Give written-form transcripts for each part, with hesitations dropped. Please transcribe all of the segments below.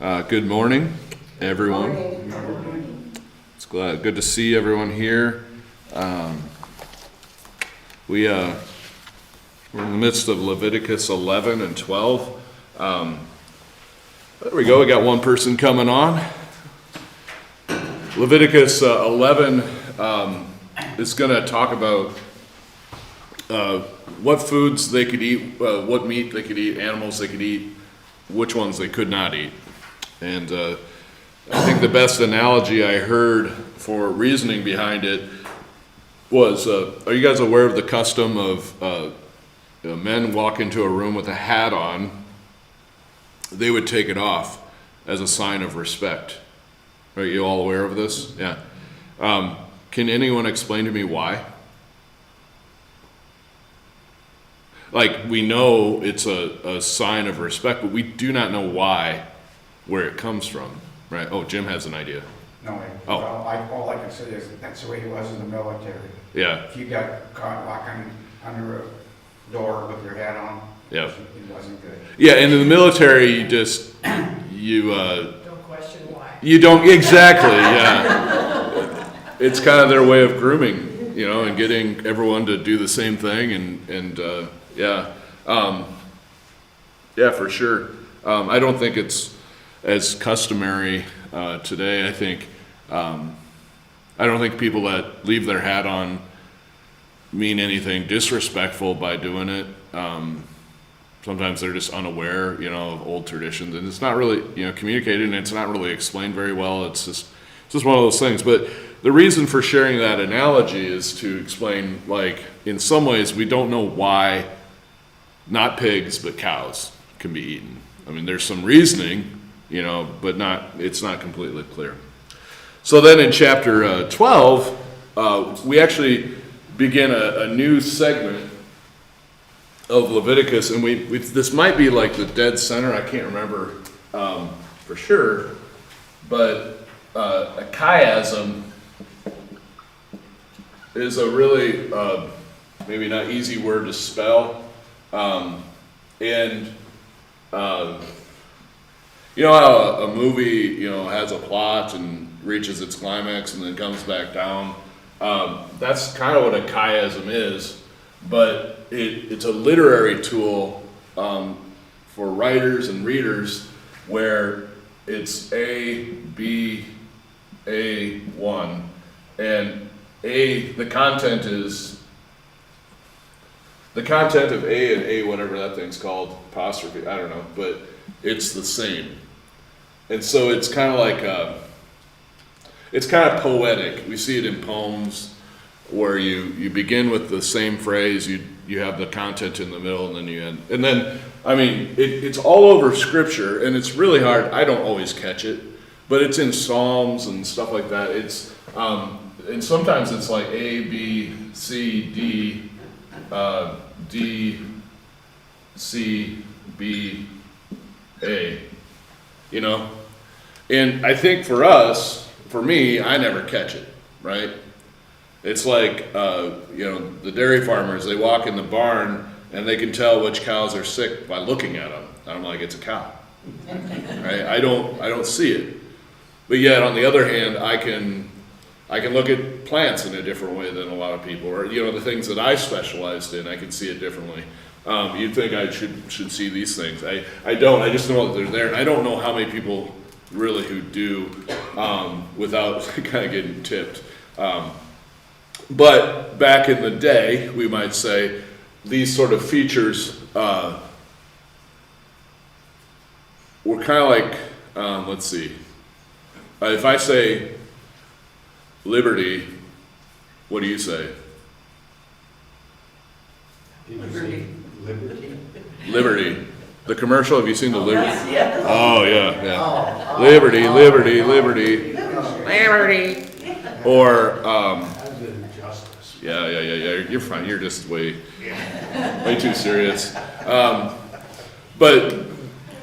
Good morning, everyone. It's good to see everyone here. We're in the midst of Leviticus 11 and 12. There we go. We got one person coming on. Leviticus 11 is going to talk about what foods they could eat, what meat they could eat, animals they could eat, which ones they could not eat. And I think the best analogy I heard for reasoning behind it was, are you guys aware of the custom of men walk into a room with a hat on? They would take it off as a sign of respect. Are you all aware of this? Yeah. Can anyone explain to me why? Like, we know it's a sign of respect, but we do not know why, where it comes from, right? Oh, Jim has an idea. No, Oh. well, all I can say is that's the way he was in the military. Yeah, If you got caught walking under a door with your hat on, yeah. it wasn't good. Yeah, and in the military, you Don't question why. you don't, exactly, yeah. It's kind of their way of grooming, and getting everyone to do the same thing, and yeah. Yeah, for sure. I don't think it's as customary today. I don't think people that leave their hat on mean anything disrespectful by doing it. Sometimes they're just unaware, of old traditions, and it's not really, communicated, and it's not really explained very well. It's just one of those things. But the reason for sharing that analogy is to explain, like, in some ways, we don't know why not pigs but cows can be eaten. I mean, there's some reasoning, but it's not completely clear. So then in chapter 12, we actually begin a new segment of Leviticus, and this might be like the dead center. I can't remember for sure, but a chiasm is a really maybe not easy word to spell, and you know how a movie, has a plot and reaches its climax and then comes back down? That's kind of what a chiasm is, but it's a literary tool for writers and readers where it's A, B, A, 1, and the content of A and A, whatever that thing's called, apostrophe, I don't know, but it's the same. And so it's kind of like, it's kind of poetic. We see it in poems where you begin with the same phrase, you have the content in the middle, and then you end. And then, I mean, it's all over Scripture, and it's really hard. I don't always catch it, but it's in Psalms and stuff like that. It's and sometimes it's like A, B, C, D, D, C, B, A, And I think for me, I never catch it, right? It's like, the dairy farmers, they walk in the barn and they can tell which cows are sick by looking at them. And I'm like, it's a cow, right? I don't see it. But yet, on the other hand, I can look at plants in a different way than a lot of people, or the things that I specialized in, I can see it differently. You'd think I should see these things. I don't. I just know that they're there, and I don't know how many people really who do without kind of getting tipped. But back in the day, we might say these sort of features were kind of like, let's see. If I say liberty, what do you say? Liberty. The commercial, have you seen the Liberty? Yes. Oh, yeah. Liberty, liberty, liberty. Liberty. Or, yeah, you're fine. You're just way too serious. But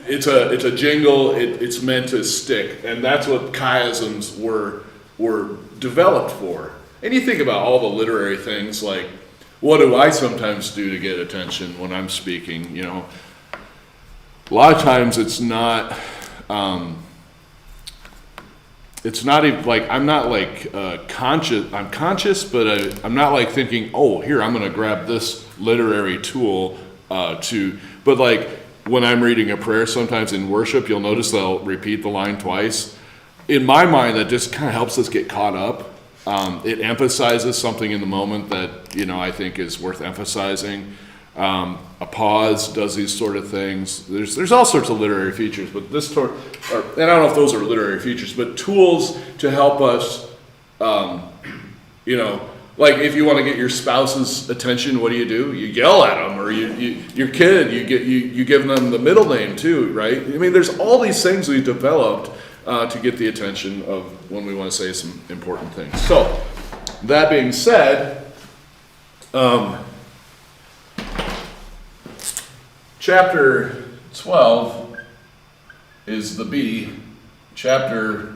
it's a jingle. It's meant to stick, and that's what chiasms were developed for. And you think about all the literary things, like, what do I sometimes do to get attention when I'm speaking? A lot of times it's not it's not even like I'm not like conscious. I'm conscious, but I'm not like thinking, oh, here I'm going to grab this literary tool to. But like when I'm reading a prayer, sometimes in worship, you'll notice they'll repeat the line twice. In my mind, that just kind of helps us get caught up. It emphasizes something in the moment that I think is worth emphasizing. A pause does these sort of things. There's all sorts of literary features, but and I don't know if those are literary features, but tools to help us, like if you want to get your spouse's attention, what do? You yell at them, or your kid, you give them the middle name too, right? I mean, there's all these things we've developed to get the attention of when we want to say some important things. So, that being said, chapter 12 is the B. Chapter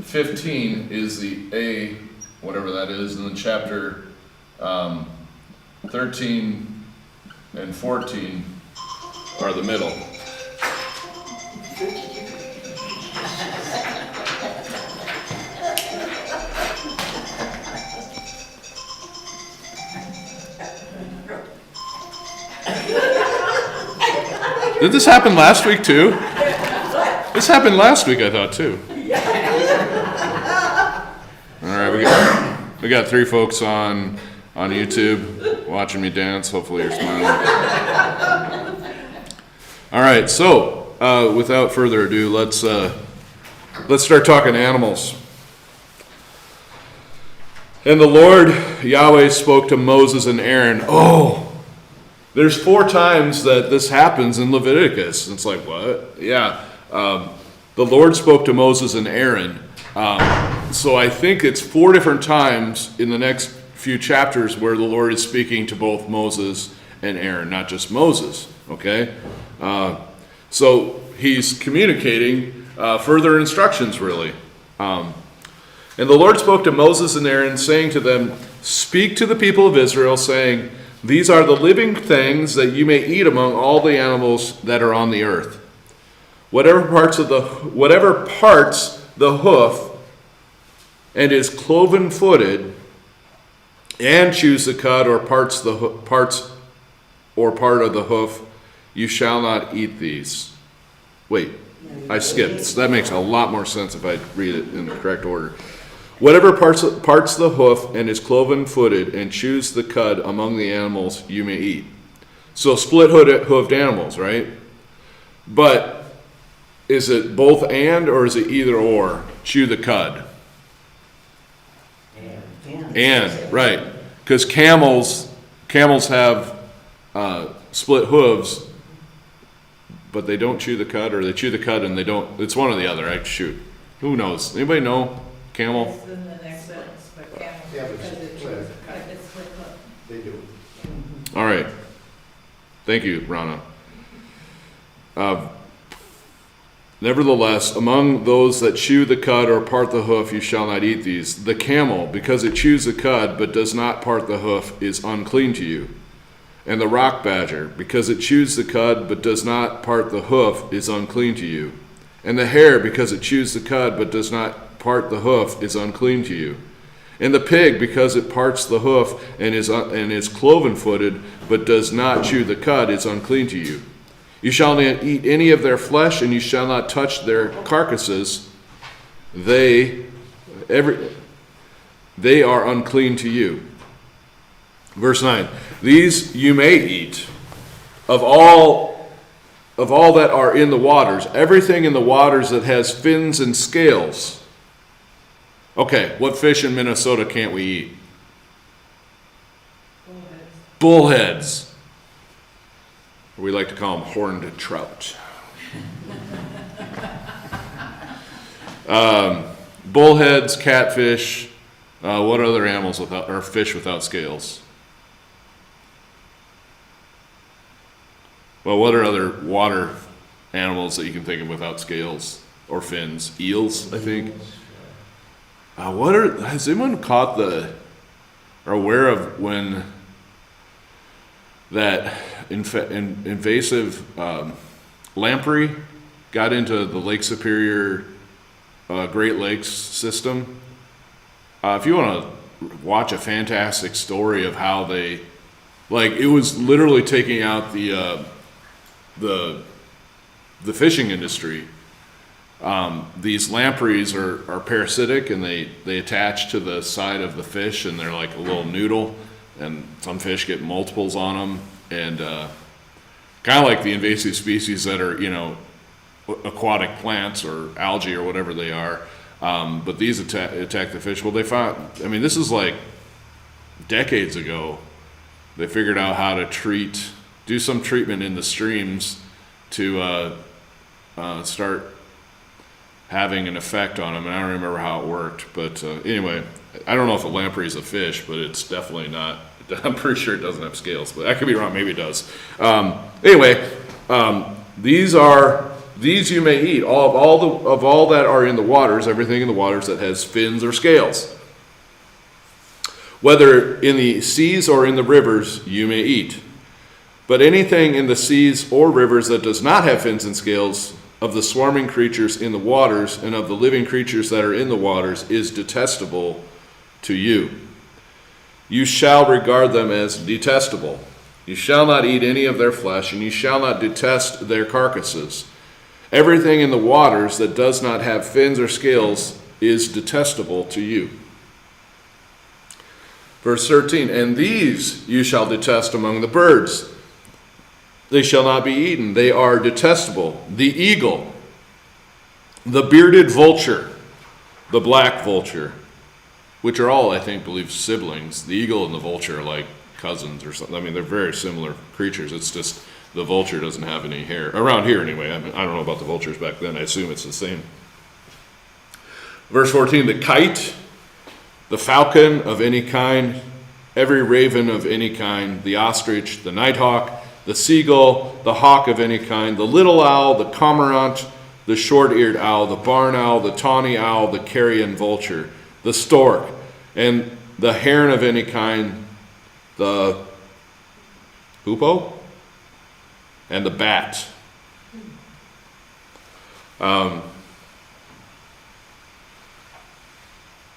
15 is the A, whatever that is. And then chapter 13 and 14 are the middle. Did this happen last week too? This happened last week, I thought too. All right, we got 3 folks on YouTube watching me dance. Hopefully you're smiling. All right, so without further ado, let's start talking animals. And the Lord Yahweh spoke to Moses and Aaron. There's 4 times that this happens in Leviticus. It's like, what? Yeah. The Lord spoke to Moses and Aaron. So I think it's 4 different times in the next few chapters where the Lord is speaking to both Moses and Aaron, not just Moses. Okay? So he's communicating further instructions, really. And the Lord spoke to Moses and Aaron, saying to them, "Speak to the people of Israel, saying, these are the living things that you may eat among all the animals that are on the earth. Whatever parts the hoof and is cloven-footed, and chews the cud or part of the hoof, you shall not eat these." Wait, I skipped. So that makes a lot more sense if I read it in the correct order. Whatever parts the hoof and is cloven-footed and chews the cud among the animals you may eat. So split-hoofed animals, right? But is it both and, or is it either or? Chew the cud. And right. Because camels have split hooves, but they don't chew the cud, or they chew the cud and they don't. It's one or the other, right? Shoot. Who knows? Anybody know? Camel? It's in the next sentence, but camel, Yeah, but because it's it's split. split hook. They do. All right. Thank you, Rana. Nevertheless, among those that chew the cud or part the hoof, you shall not eat these. The camel, because it chews the cud but does not part the hoof, is unclean to you. And the rock badger, because it chews the cud but does not part the hoof, is unclean to you. And the hare, because it chews the cud but does not part the hoof, is unclean to you. And the pig, because it parts the hoof and is cloven-footed but does not chew the cud, is unclean to you. You shall not eat any of their flesh, and you shall not touch their carcasses. They are unclean to you. Verse 9, these you may eat of all that are in the waters, everything in the waters that has fins and scales. Okay, what fish in Minnesota can't we eat? Bullheads. We like to call them horned trout. Bullheads, catfish. What other animals or fish without scales? Well, what are other water animals that you can think of without scales or fins? Eels, I think. Has anyone caught or aware of when that invasive lamprey got into the Lake Superior Great Lakes system. If you want to watch a fantastic story of how they, like, it was literally taking out the fishing industry. These lampreys are parasitic, and they attach to the side of the fish, and they're like a little noodle, and some fish get multiples on them, and kind of like the invasive species that are, aquatic plants or algae or whatever they are, but these attack the fish. Well, they found, this is like decades ago, they figured out how to do some treatment in the streams to start having an effect on them, and I don't remember how it worked, but anyway, I don't know if a lamprey is a fish, but it's definitely not. I'm pretty sure it doesn't have scales, but I could be wrong. Maybe it does. Anyway, these you may eat. Of all that are in the waters, everything in the waters that has fins or scales, whether in the seas or in the rivers, you may eat. But anything in the seas or rivers that does not have fins and scales, of the swarming creatures in the waters and of the living creatures that are in the waters, is detestable to you. You shall regard them as detestable. You shall not eat any of their flesh, and you shall not detest their carcasses. Everything in the waters that does not have fins or scales is detestable to you. Verse 13, and these you shall detest among the birds. They shall not be eaten. They are detestable. The eagle, the bearded vulture, the black vulture, which are all, I think, believe siblings. The eagle and the vulture are like cousins or something. They're very similar creatures. It's just the vulture doesn't have any hair. Around here, anyway. I don't know about the vultures back then. I assume it's the same. Verse 14, the kite, the falcon of any kind, every raven of any kind, the ostrich, the nighthawk, the seagull, the hawk of any kind, the little owl, the cormorant, the short-eared owl, the barn owl, the tawny owl, the carrion vulture, the stork, and the heron of any kind, the hoopoe, and the bat.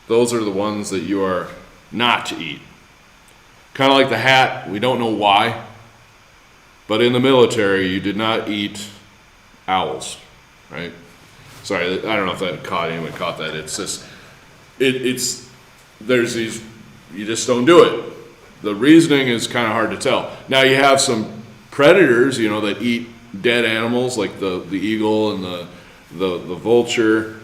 Those are the ones that you are not to eat. Kind of like the hat, we don't know why. But in the military, you did not eat owls, right? Sorry, I don't know if anyone caught that. It's just, there's these, you just don't do it. The reasoning is kind of hard to tell. Now you have some predators, that eat dead animals, like the eagle and the vulture,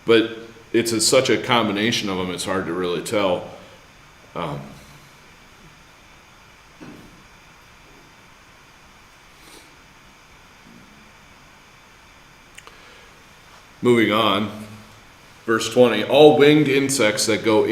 but it's such a combination of them, it's hard to really tell. Moving on, verse 20, all winged insects that go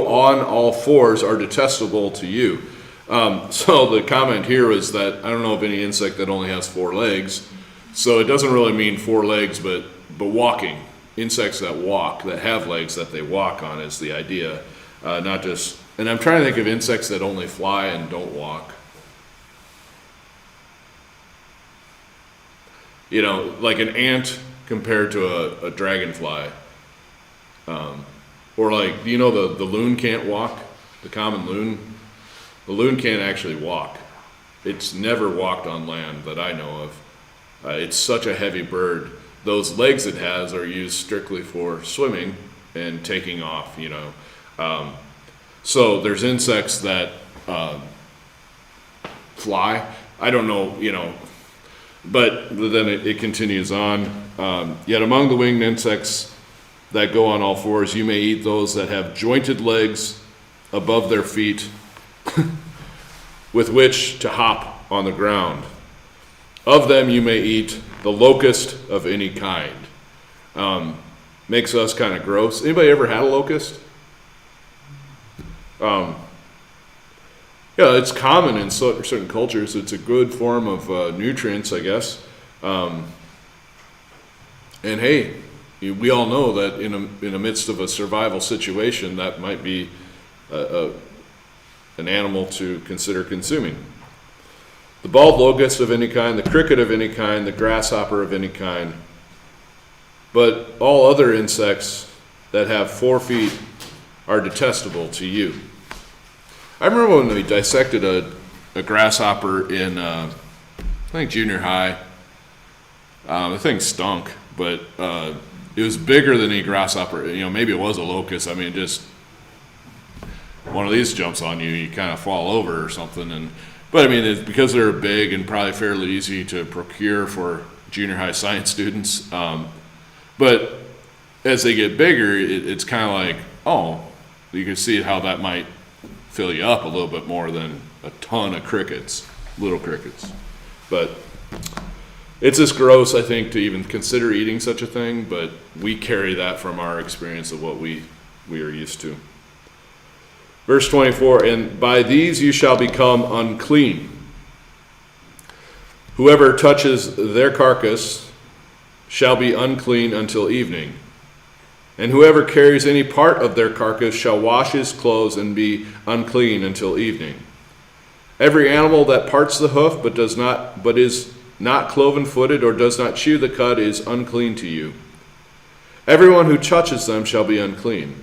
on all fours are detestable to you. So the comment here is that I don't know of any insect that only has 4 legs. So it doesn't really mean 4 legs, but walking. Insects that walk, that have legs that they walk on is the idea. Not just, and I'm trying to think of insects that only fly and don't walk. Like an ant compared to a dragonfly. Or like, the loon can't walk? The common loon? The loon can't actually walk. It's never walked on land that I know of. It's such a heavy bird. Those legs it has are used strictly for swimming and taking off, So there's insects that fly. I don't know, but then it continues on. Yet among the winged insects that go on all fours, you may eat those that have jointed legs above their feet with which to hop on the ground. Of them you may eat the locust of any kind. Makes us kind of gross. Anybody ever had a locust? Yeah, it's common in certain cultures. It's a good form of nutrients, I guess. And hey, we all know that in the midst of a survival situation, that might be an animal to consider consuming. the bald locust of any kind, the cricket of any kind, the grasshopper of any kind. But all other insects that have 4 feet are detestable to you. I remember when we dissected a grasshopper in, I think, junior high. The thing stunk, but it was bigger than any grasshopper. Maybe it was a locust. I mean, just one of these jumps on you, you kind of fall over or something. But I mean, it's because they're big and probably fairly easy to procure for junior high science students. But as they get bigger, it's kind of like, oh, you can see how that might fill you up a little bit more than a ton of crickets, little crickets. But it's just gross, I think, to even consider eating such a thing, but we carry that from our experience of what we are used to. Verse 24, and by these you shall become unclean. Whoever touches their carcass shall be unclean until evening. And whoever carries any part of their carcass shall wash his clothes and be unclean until evening. Every animal that parts the hoof but is not cloven-footed or does not chew the cud is unclean to you. Everyone who touches them shall be unclean.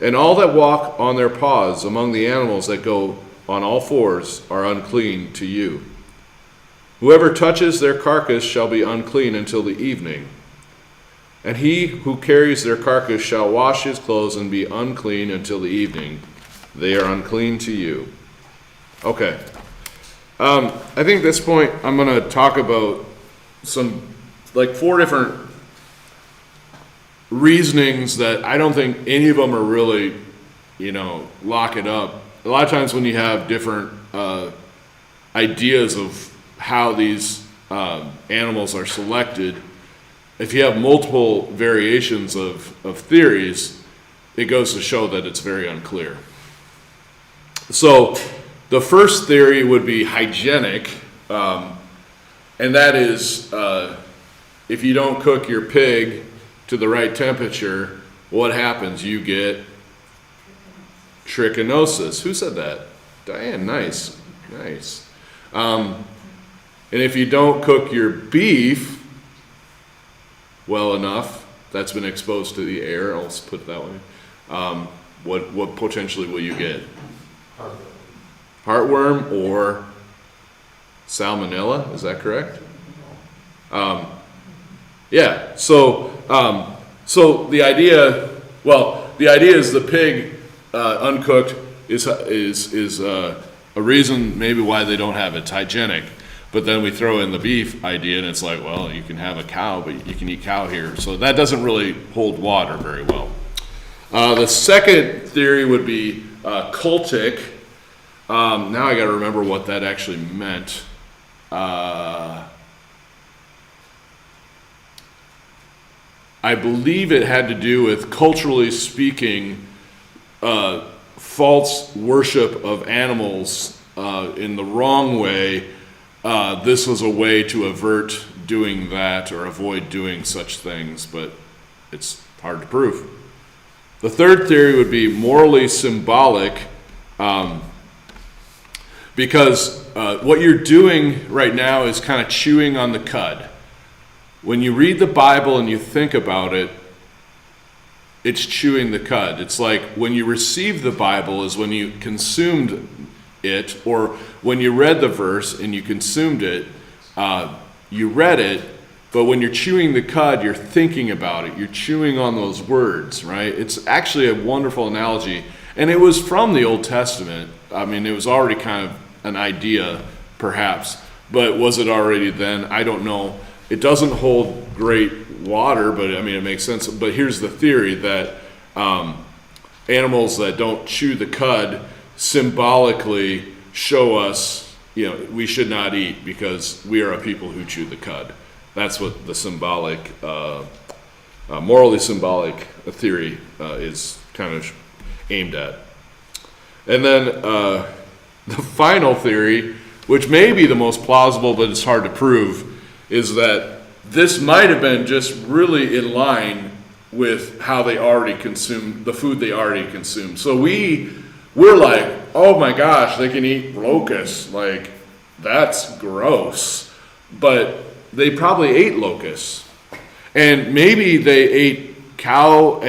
And all that walk on their paws among the animals that go on all fours are unclean to you. Whoever touches their carcass shall be unclean until the evening. And he who carries their carcass shall wash his clothes and be unclean until the evening. They are unclean to you. Okay. I think at this point I'm going to talk about some, 4 different reasonings that I don't think any of them are really, lock it up. A lot of times when you have different ideas of how these animals are selected, if you have multiple variations of theories, it goes to show that it's very unclear. So the first theory would be hygienic, and that is if you don't cook your pig to the right temperature, what happens? You get trichinosis. Who said that? Diane, nice. And if you don't cook your beef well enough, that's been exposed to the air, I'll put it that way, what potentially will you get? Heartworm or salmonella, is that correct? Yeah, so the idea is the pig uncooked is a reason maybe why they don't have it. It's hygienic. But then we throw in the beef idea, and it's like, well, you can have a cow, but you can eat cow here. So that doesn't really hold water very well. The second theory would be cultic. Now I got to remember what that actually meant. I believe it had to do with, culturally speaking, false worship of animals in the wrong way. This was a way to avert doing that or avoid doing such things, but it's hard to prove. The third theory would be morally symbolic, because what you're doing right now is kind of chewing on the cud. When you read the Bible and you think about it, it's chewing the cud. It's like when you received the Bible is when you consumed it, or when you read the verse and you consumed it, you read it, but when you're chewing the cud, you're thinking about it. You're chewing on those words, right? It's actually a wonderful analogy. And it was from the Old Testament. I mean, it was already kind of an idea, perhaps, but was it already then? I don't know. It doesn't hold great water, but I mean, it makes sense. But here's the theory that animals that don't chew the cud symbolically show us, we should not eat because we are a people who chew the cud. That's what the symbolic, morally symbolic theory is kind of aimed at. And then the final theory, which may be the most plausible, but it's hard to prove, is that this might have been just really in line with how they already consumed, the food they already consumed. So we're like, oh my gosh, they can eat locusts. Like, that's gross. But they probably ate locusts. And maybe they ate cow,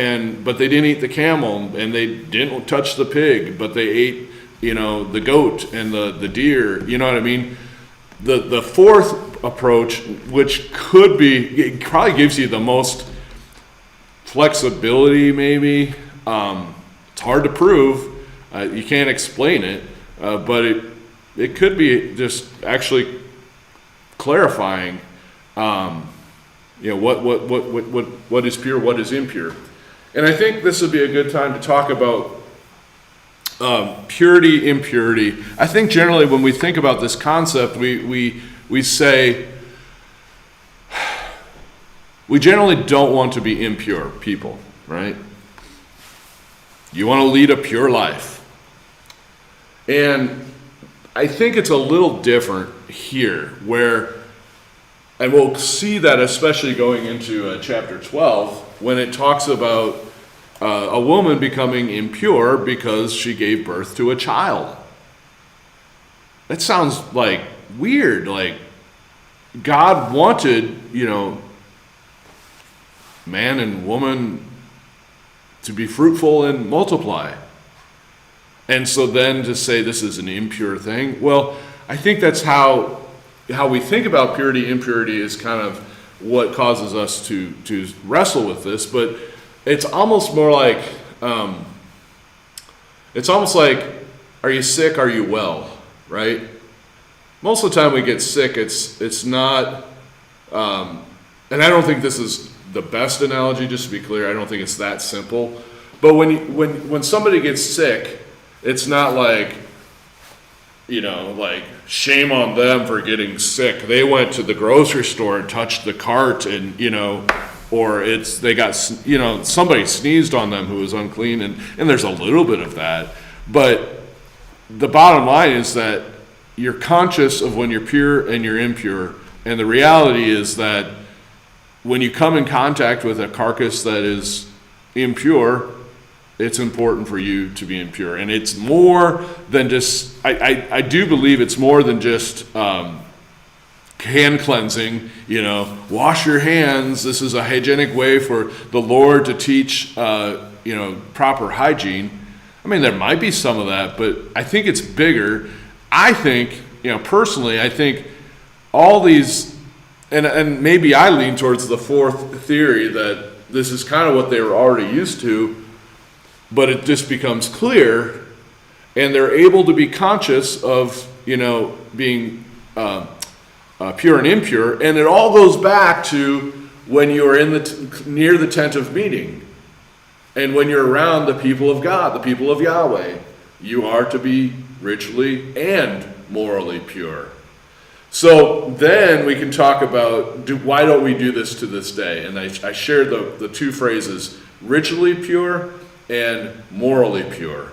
but they didn't eat the camel, and they didn't touch the pig, but they ate, the goat and the deer. You know what I mean? The fourth approach, which could be, it probably gives you the most flexibility, maybe. It's hard to prove. You can't explain it, but it could be just actually clarifying, what is pure, what is impure. And I think this would be a good time to talk about purity, impurity. I think generally when we think about this concept, we say we generally don't want to be impure people, right? You want to lead a pure life. And I think it's a little different here, where, and we'll see that especially going into chapter 12, when it talks about a woman becoming impure because she gave birth to a child. That sounds like weird. Like God wanted, man and woman to be fruitful and multiply. And so then to say this is an impure thing, well, I think that's how we think about purity, impurity is kind of what causes us to wrestle with this. But it's almost more like, are you sick, are you well, right? Most of the time we get sick, it's not, and I don't think this is the best analogy, just to be clear, I don't think it's that simple. But when somebody gets sick, it's not like, like shame on them for getting sick. They went to the grocery store and touched the cart and, or they got, somebody sneezed on them who was unclean, and there's a little bit of that. But the bottom line is that you're conscious of when you're pure and you're impure. And the reality is that when you come in contact with a carcass that is impure, it's important for you to be impure. And it's more than just, I do believe it's more than just hand cleansing, wash your hands. This is a hygienic way for the Lord to teach, proper hygiene. I mean, there might be some of that, but I think it's bigger. I think, personally, I think all these, and maybe I lean towards the fourth theory that this is kind of what they were already used to, but it just becomes clear, and they're able to be conscious of, being pure and impure, and it all goes back to when you are near the tent of meeting, and when you're around the people of God, the people of Yahweh, you are to be ritually and morally pure. So then we can talk about why don't we do this to this day? And I shared the two phrases, ritually pure and morally pure.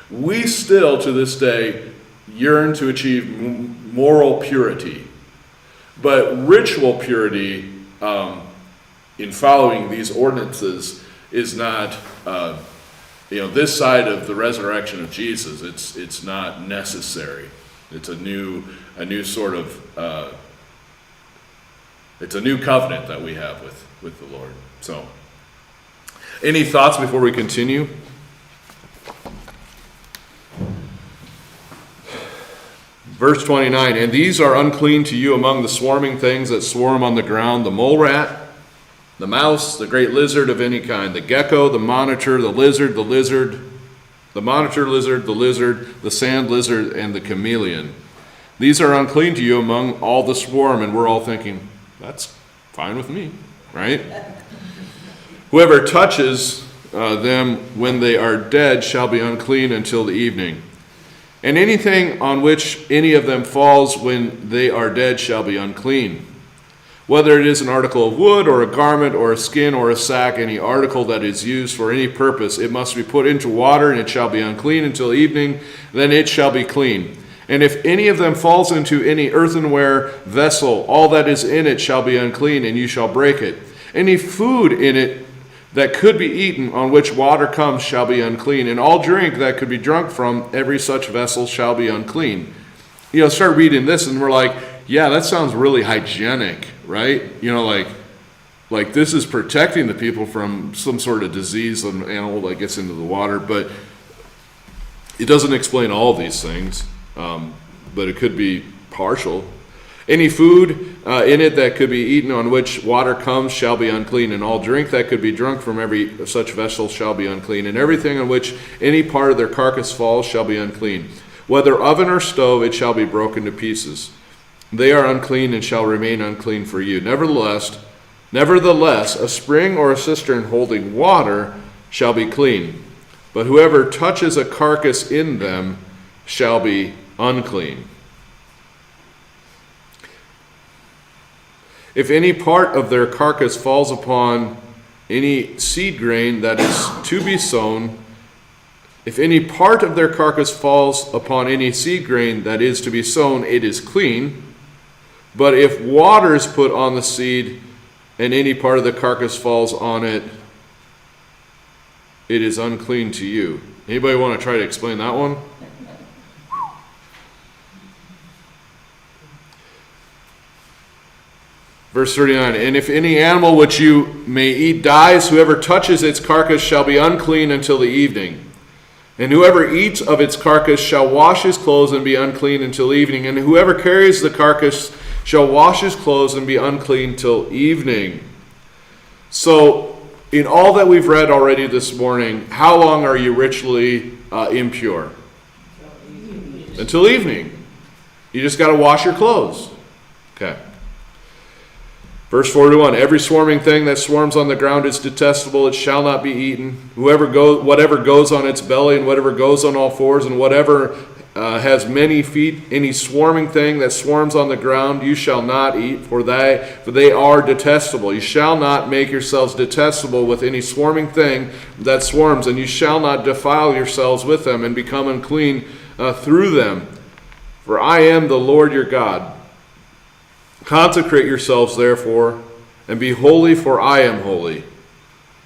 We still, to this day, yearn to achieve moral purity. But ritual purity, in following these ordinances, is not, this side of the resurrection of Jesus. It's not necessary. It's a new sort of, it's a new covenant that we have with the Lord. So, any thoughts before we continue? Verse 29, and these are unclean to you among the swarming things that swarm on the ground, the mole rat, the mouse, the great lizard of any kind, the gecko, the monitor, the monitor lizard, the lizard, the sand lizard, and the chameleon. These are unclean to you among all the swarm, and we're all thinking, that's fine with me, right? Whoever touches them when they are dead shall be unclean until the evening. And anything on which any of them falls when they are dead shall be unclean. Whether it is an article of wood, or a garment, or a skin, or a sack, any article that is used for any purpose, it must be put into water, and it shall be unclean until evening, then it shall be clean. And if any of them falls into any earthenware vessel, all that is in it shall be unclean, and you shall break it. Any food in it that could be eaten, on which water comes, shall be unclean, and all drink that could be drunk from every such vessel shall be unclean. start reading this and we're like, yeah, that sounds really hygienic, right? Like this is protecting the people from some sort of disease, an animal that gets into the water, but it doesn't explain all these things, but it could be partial. Any food in it that could be eaten on which water comes shall be unclean, and all drink that could be drunk from every such vessel shall be unclean, and everything on which any part of their carcass falls shall be unclean. Whether oven or stove, it shall be broken to pieces. They are unclean and shall remain unclean for you. Nevertheless, a spring or a cistern holding water shall be clean, but whoever touches a carcass in them shall be unclean. If any part of their carcass falls upon any seed grain that is to be sown, if any part of their carcass falls upon any seed grain that is to be sown, it is clean. But if water is put on the seed, and any part of the carcass falls on it, it is unclean to you. Anybody want to try to explain that one? Verse 39, and if any animal which you may eat dies, whoever touches its carcass shall be unclean until the evening. And whoever eats of its carcass shall wash his clothes and be unclean until evening. And whoever carries the carcass shall wash his clothes and be unclean till evening. So, in all that we've read already this morning, how long are you ritually impure? Until evening. You just got to wash your clothes. Okay. Verse 41, every swarming thing that swarms on the ground is detestable. It shall not be eaten. Whatever goes on its belly and whatever goes on all fours and whatever has many feet, any swarming thing that swarms on the ground, you shall not eat, for they are detestable. You shall not make yourselves detestable with any swarming thing that swarms, and you shall not defile yourselves with them and become unclean through them. For I am the Lord your God. Consecrate yourselves, therefore, and be holy, for I am holy.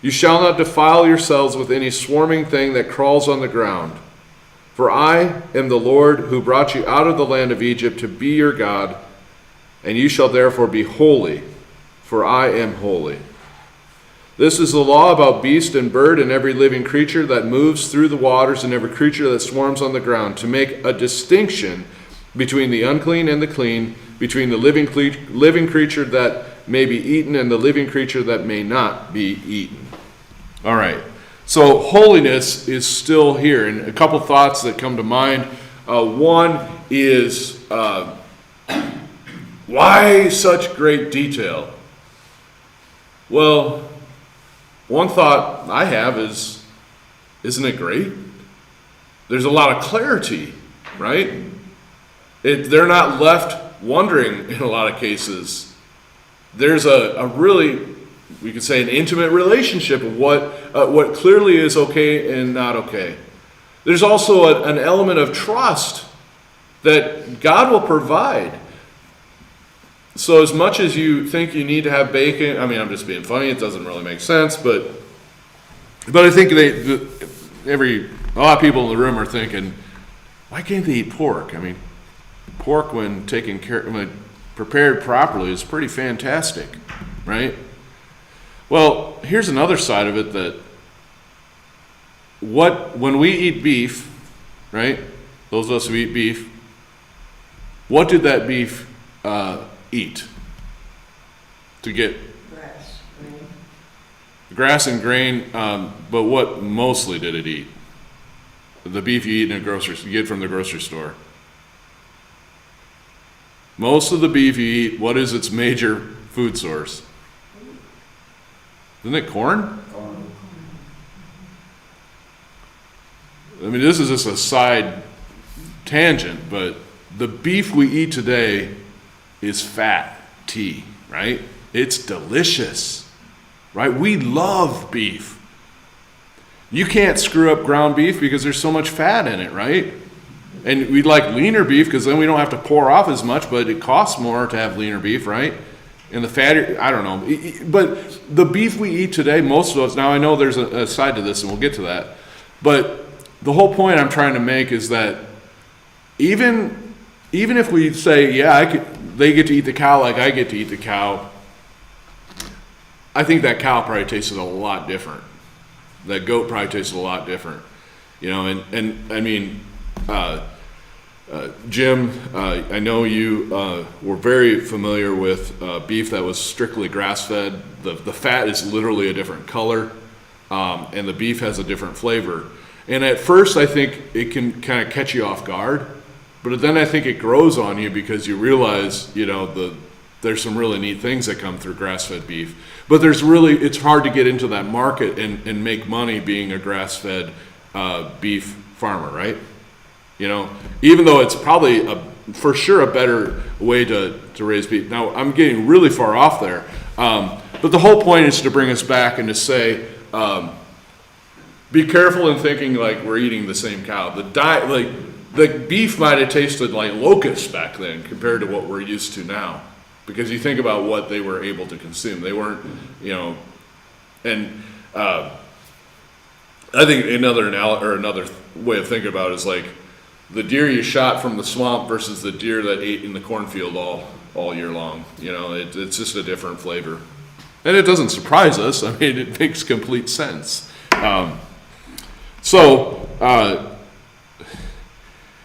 You shall not defile yourselves with any swarming thing that crawls on the ground. For I am the Lord who brought you out of the land of Egypt to be your God, and you shall therefore be holy, for I am holy. This is the law about beast and bird and every living creature that moves through the waters and every creature that swarms on the ground, to make a distinction between the unclean and the clean, between the living creature that may be eaten and the living creature that may not be eaten. All right. So holiness is still here. And a couple thoughts that come to mind. One is, why such great detail? Well, one thought I have is, isn't it great? There's a lot of clarity, right? They're not left wondering in a lot of cases. There's a really, we could say, an intimate relationship of what clearly is okay and not okay. There's also an element of trust that God will provide. So as much as you think you need to have bacon, I mean, I'm just being funny, it doesn't really make sense, but I think a lot of people in the room are thinking, why can't they eat pork? I mean, pork, when prepared properly, is pretty fantastic, right? Well, here's another side of it, that when we eat beef, right? Those of us who eat beef, what did that beef eat to get grass and grain? But what mostly did it eat? The beef you eat you get from the grocery store. Most of the beef you eat, what is its major food source? Isn't it corn? I mean, this is just a side tangent, but the beef we eat today is fatty, right? It's delicious, right? We love beef. You can't screw up ground beef because there's so much fat in it, right? And we like leaner beef because then we don't have to pour off as much, but it costs more to have leaner beef, right? And the fattier, I don't know. But the beef we eat today, most of us, now I know there's a side to this and we'll get to that, but the whole point I'm trying to make is that even even if we say, yeah, they get to eat the cow like I get to eat the cow, I think that cow probably tasted a lot different. That goat probably tasted a lot different. You know, and I mean, Jim, I know you were very familiar with beef that was strictly grass-fed. The fat is literally a different color, and the beef has a different flavor. And at first, I think it can kind of catch you off guard, but then I think it grows on you because you realize, you know, there's some really neat things that come through grass-fed beef. But it's hard to get into that market and make money being a grass-fed beef farmer, right? You know, even though it's probably for sure a better way to raise beef. Now, I'm getting really far off there. But the whole point is to bring us back and to say, be careful in thinking like we're eating the same cow. The beef might have tasted like locusts back then compared to what we're used to now. Because you think about what they were able to consume. They weren't, you know, and I think another way of thinking about it is like the deer you shot from the swamp versus the deer that ate in the cornfield all year long. You know, it's just a different flavor. And it doesn't surprise us. I mean, it makes complete sense.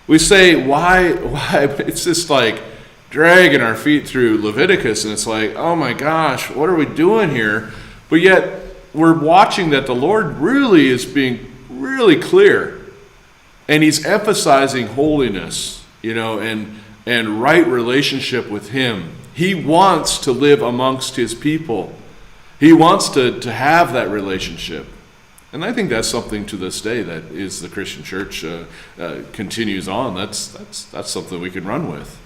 We say, why? It's just like dragging our feet through Leviticus, and it's like, oh my gosh, what are we doing here? But yet, we're watching that the Lord really is being really clear, and He's emphasizing holiness, you know, and right relationship with Him. He wants to live amongst His people. He wants to have that relationship. And I think that's something to this day that is the Christian church continues on. That's something we can run with.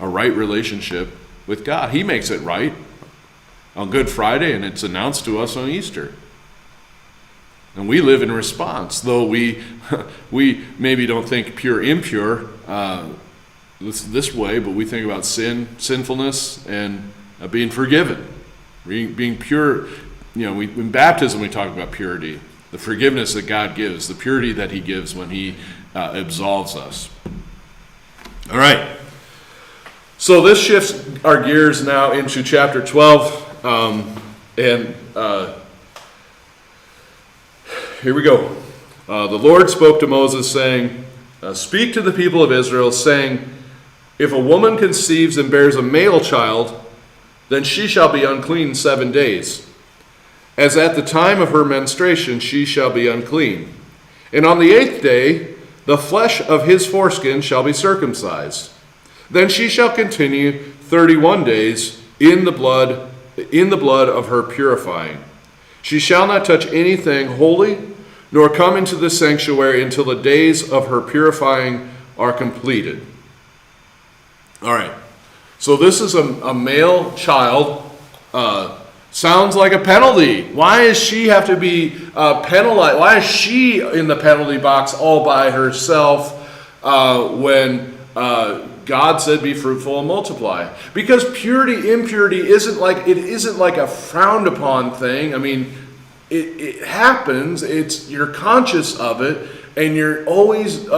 A right relationship with God. He makes it right on Good Friday, and it's announced to us on Easter. And we live in response, though we maybe don't think pure, impure this way, but we think about sinfulness, and being forgiven, being pure. You know, in baptism we talk about purity, the forgiveness that God gives, the purity that He gives when He absolves us. All right. So this shifts our gears now into chapter 12, and here we go. The Lord spoke to Moses, saying, "Speak to the people of Israel, saying, if a woman conceives and bears a male child, then she shall be unclean 7 days. As at the time of her menstruation she shall be unclean. And on the 8th day the flesh of his foreskin shall be circumcised. Then she shall continue 31 days in the blood of her purifying. She shall not touch anything holy, nor come into the sanctuary until the days of her purifying are completed." All right. So this is a male child. Sounds like a penalty. Why does she have to be penalized? Why is she in the penalty box all by herself when God said, "Be fruitful and multiply"? Because impurity isn't like a frowned upon thing. I mean, it happens. You're conscious of it, and you're always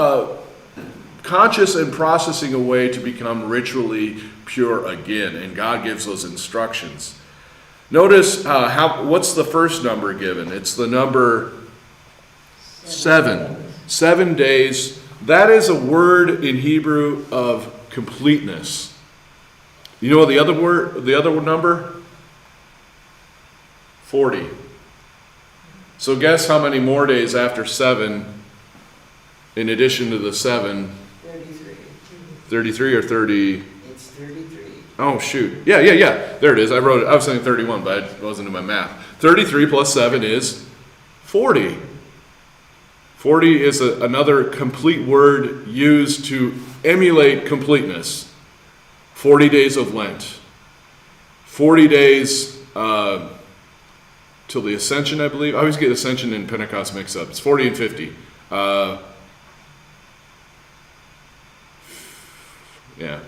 conscious and processing a way to become ritually pure again. And God gives those instructions. Notice what's the first number given? It's the number 7. 7 days. That is a word in Hebrew of completeness. You know the other number? 40. So guess how many more days after 7, in addition to the 7? 33. 33 or 30? It's 33. Oh, shoot. Yeah. There it is. I wrote it. I was saying 31, but I wasn't in my math. 33 plus 7 is 40. 40 is another complete word used to emulate completeness. 40 days of Lent. 40 days till the Ascension, I believe. I always get Ascension and Pentecost mixed up. It's 40 and 50. Yeah.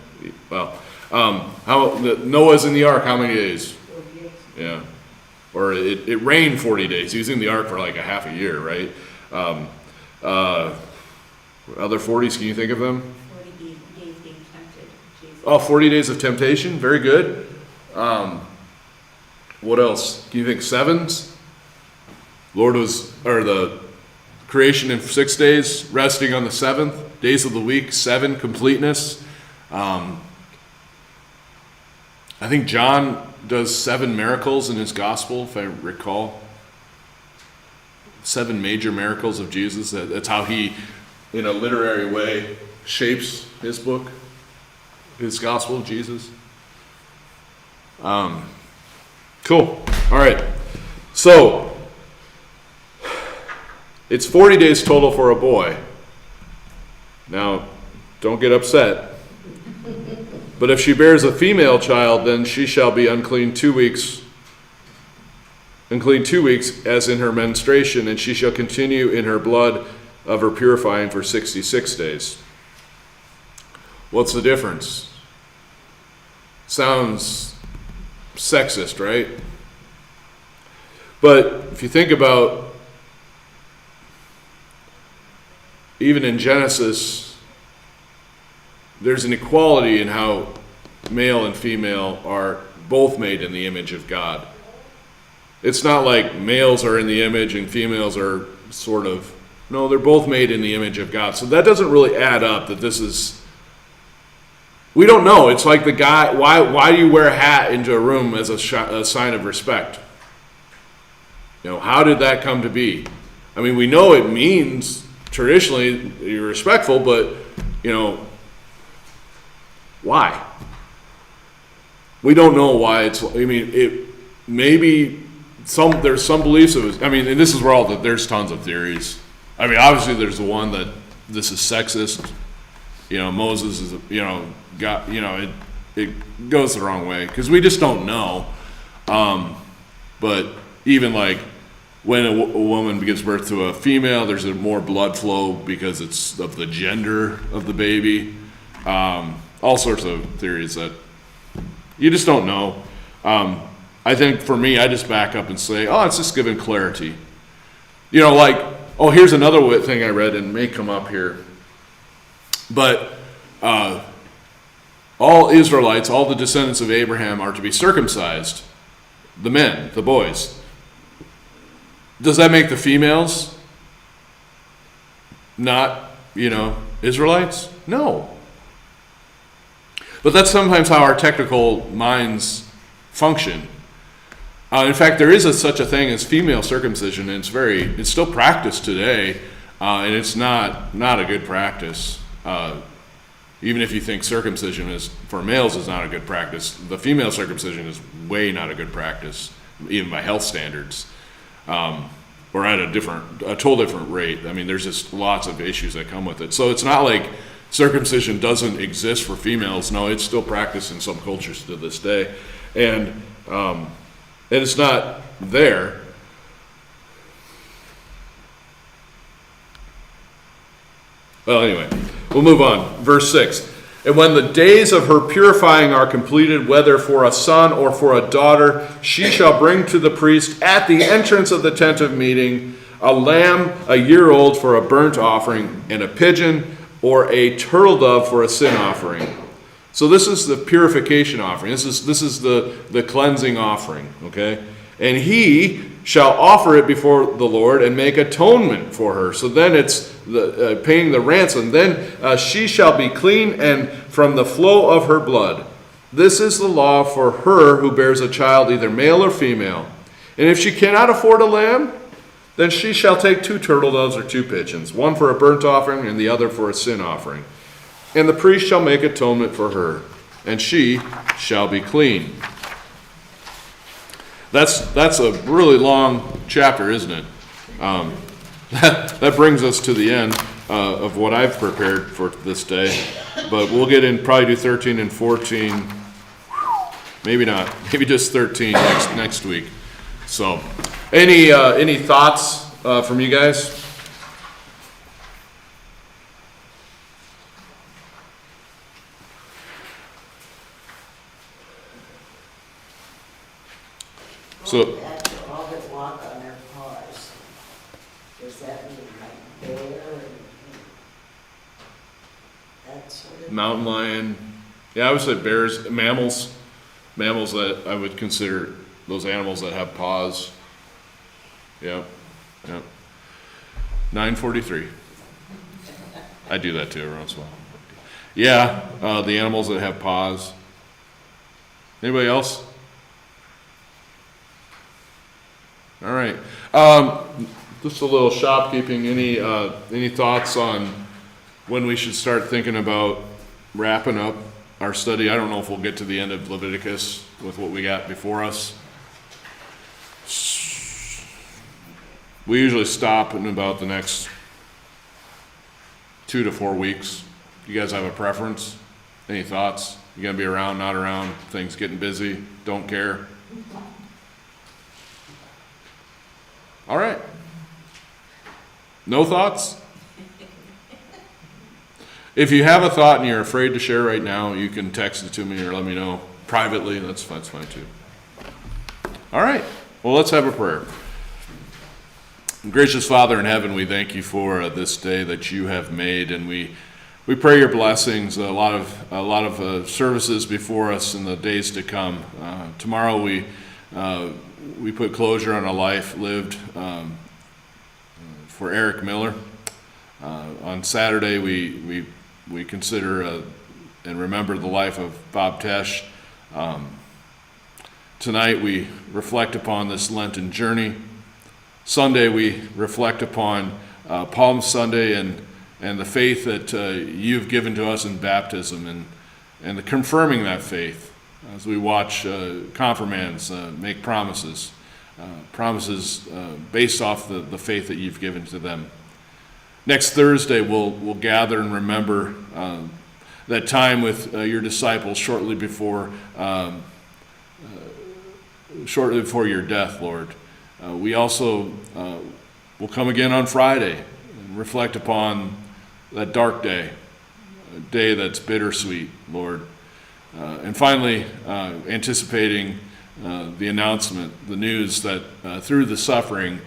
Well, Noah's in the ark, how many days? 48. Yeah. Or it rained 40 days. He was in the ark for like a half a year, right? Other 40s, can you think of them? 40 days being tempted. Oh, 40 days of temptation. Very good. What else? Can you think? Sevens? The creation in 6 days, resting on the seventh. Days of the week, 7, completeness. I think John does 7 miracles in his gospel, if I recall. 7 major miracles of Jesus. That's how he, in a literary way, shapes his book, his gospel of Jesus. Cool. All right. So, it's 40 days total for a boy. Now, don't get upset. But if she bears a female child, then she shall be unclean 2 weeks. Unclean 2 weeks, as in her menstruation, and she shall continue in her blood of her purifying for 66 days. What's the difference? Sounds sexist, right? But if you think about, even in Genesis, there's an equality in how male and female are both made in the image of God. It's not like males are in the image and females are sort of, no, they're both made in the image of God. So that doesn't really add up that this is, we don't know. It's like the guy, why do you wear a hat into a room as a sign of respect? You know, how did that come to be? I mean, we know it means traditionally you're respectful, but, you know, why? We don't know why it's, I mean, it maybe there's some beliefs it was, I mean, and this is where there's tons of theories. I mean, obviously there's the one that this is sexist, you know, Moses is, you know, got, you know, it goes the wrong way because we just don't know. But even like when a woman gives birth to a female, there's a more blood flow because it's of the gender of the baby. All sorts of theories that you just don't know. I think for me, I just back up and say, oh, it's just giving clarity. You know, like, oh, here's another thing I read and may come up here. But all Israelites, all the descendants of Abraham are to be circumcised. The men, the boys. Does that make the females not, you know, Israelites? No. But that's sometimes how our technical minds function. In fact, there is such a thing as female circumcision, and it's still practiced today, and it's not a good practice. Even if you think circumcision is for males is not a good practice, the female circumcision is way not a good practice, even by health standards, or at a total different rate. I mean, there's just lots of issues that come with it. So it's not like circumcision doesn't exist for females. No, it's still practiced in some cultures to this day, and it's not there. Well, anyway, we'll move on. Verse 6. And when the days of her purifying are completed, whether for a son or for a daughter, she shall bring to the priest at the entrance of the tent of meeting a lamb a year old for a burnt offering, and a pigeon or a turtle dove for a sin offering. So this is the purification offering. This is the cleansing offering, okay? And he shall offer it before the Lord and make atonement for her. So then it's paying the ransom. Then she shall be clean and from the flow of her blood. This is the law for her who bears a child, either male or female. And if she cannot afford a lamb, then she shall take 2 turtle doves or 2 pigeons, one for a burnt offering and the other for a sin offering. And the priest shall make atonement for her, and she shall be clean. That's a really long chapter, isn't it? That brings us to the end of what I've prepared for this day. But we'll get in, probably do 13 and 14. Maybe not. Maybe just 13 next week. So, any thoughts from you guys? So, After all that walk on their paws, does that mean like bear and that sort of? mountain lion, Yeah, I would say bears, mammals that I would consider those animals that have paws. Yep, yep. 9:43. I do that too every once in a while. Yeah, the animals that have paws. Anybody else? All right. Just a little shopkeeping. Any thoughts on when we should start thinking about wrapping up our study? I don't know if we'll get to the end of Leviticus with what we got before us. We usually stop in about the next 2 to 4 weeks. You guys have a preference? Any thoughts? You gonna be around, not around? Things getting busy? Don't care? All right. No thoughts? If you have a thought and you're afraid to share right now, you can text it to me or let me know privately. That's fine too. All right. Well, let's have a prayer. Gracious Father in heaven, we thank you for this day that you have made, and we pray your blessings. A lot of services before us in the days to come. Tomorrow we put closure on a life lived for Eric Miller. On Saturday we consider and remember the life of Bob Tesh. Tonight we reflect upon this Lenten journey. Sunday we reflect upon Palm Sunday and the faith that you've given to us in baptism and the confirming that faith as we watch confirmands make promises based off the faith that you've given to them. Next Thursday we'll gather and remember that time with your disciples shortly before your death, Lord. We also will come again on Friday and reflect upon that dark day, a day that's bittersweet, Lord. And finally, anticipating the announcement, the news that through the suffering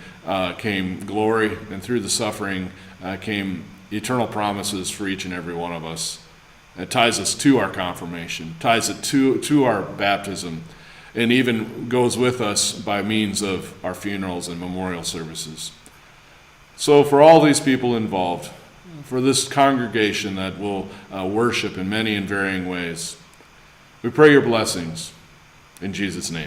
came glory, and through the suffering came eternal promises for each and every one of us. It ties us to our confirmation, ties it to our baptism, and even goes with us by means of our funerals and memorial services. So for all these people involved, for this congregation that will worship in many and varying ways, we pray your blessings in Jesus' name.